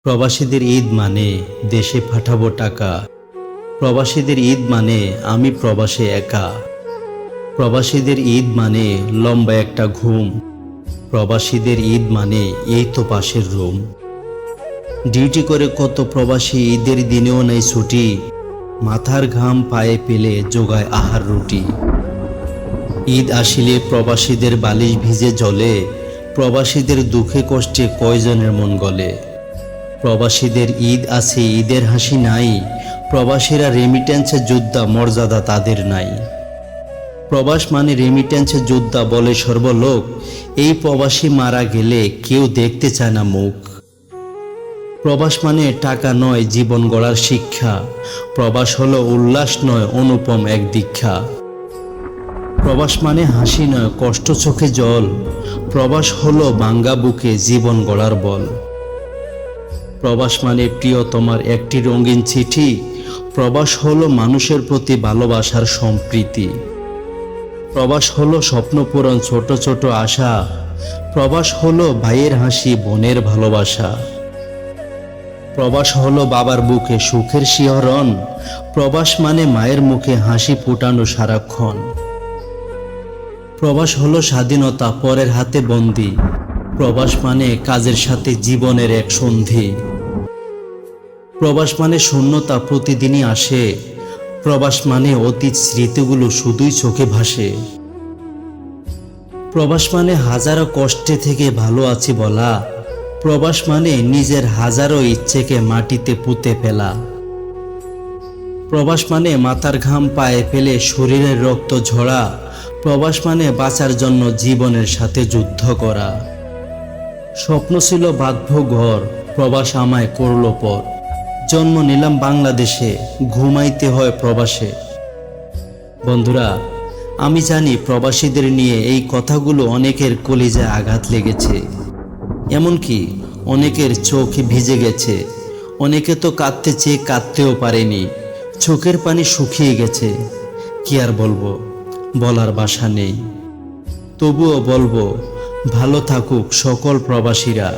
প্রবাসীদের ঈদ মানে দেশে পাঠাবো টাকা। প্রবাসীদের ঈদ মানে আমি প্রবাসে একা। প্রবাসীদের ঈদ মানে লম্বা একটা ঘুম। প্রবাসীদের ঈদ মানে এই তো পাশের রুম। ডিউটি করে কত প্রবাসী ঈদের দিনেও নেই ছুটি, মাথার ঘাম পায়ে পেলে জোগায় আহার রুটি। ঈদ আসিলে প্রবাসীদের বালিশ ভিজে জলে, প্রবাসীদের দুঃখে কষ্টে কয়জনের মন গলে। প্রবাসীদের ঈদ আছে ঈদের হাসি নাই, প্রবাসীরা রেমিটেন্সে যোদ্ধা মর্যাদা তাদের নাই। প্রবাস মানে রেমিটেন্সে যোদ্ধা বলে সর্বলোক, এই প্রবাসী মারা গেলে কেউ দেখতে চায় না মুখ। প্রবাস মানে টাকা নয় জীবন গড়ার শিক্ষা, প্রবাস হলো উল্লাস নয় অনুপম এক দীক্ষা। প্রবাস মানে হাসি নয় কষ্ট চোখে জল, প্রবাস হলো ভাঙ্গা বুকে জীবন গড়ার বল। প্রবাস মানে প্রিয়তমার একটি রঙিন চিঠি, প্রবাস হলো মানুষের প্রতি ভালোবাসার সম্প্রীতি। প্রবাস হলো স্বপ্ন পূরণ ছোট ছোট আশা, প্রবাস হলো ভাইয়ের হাসি বোনের ভালোবাসা। প্রবাস হলো বাবার বুকে সুখের শিহরণ, প্রবাস মানে মায়ের মুখে হাসি ফুটানো সারাক্ষণ। প্রবাস হলো স্বাধীনতা পরের হাতে বন্দী, প্রবাস মানে কাজের সাথে জীবনের এক সন্ধি। প্রবাস মানে শূন্যতা প্রতিদিনই আসে, প্রবাস মানে অতীত স্মৃতিগুলো শুধুই চোখে ভাসে। প্রবাস মানে হাজারো কষ্টে থেকে ভালো আছি বলা, প্রবাস মানে নিজের হাজারো ইচ্ছেকে মাটিতে পুঁতে ফেলা। প্রবাস মানে মাথার ঘাম পায়ে ফেলে শরীরের রক্ত ঝরা, প্রবাস মানে বাঁচার জন্য জীবনের সাথে যুদ্ধ করা। স্বপ্ন ছিল বাঁধব ঘর, প্রবাস আমায় করলো পর, জন্ম নিলাম বাংলাদেশে ঘুমাইতে হয় প্রবাসে। বন্ধুরা, আমি জানি প্রবাসীদের নিয়ে এই কথাগুলো অনেকের কলিজায় আঘাত লেগেছে, এমনকি অনেকের চোখ ভিজে গেছে। অনেকে তো কাঁদতে চেয়ে কাঁদতেও পারেনি, চোখের পানি শুকিয়ে গেছে। কি আর বলবো, বলার ভাষা নেই। তবুও বলবো, ভালো থাকুক সকল প্রবাসীরা।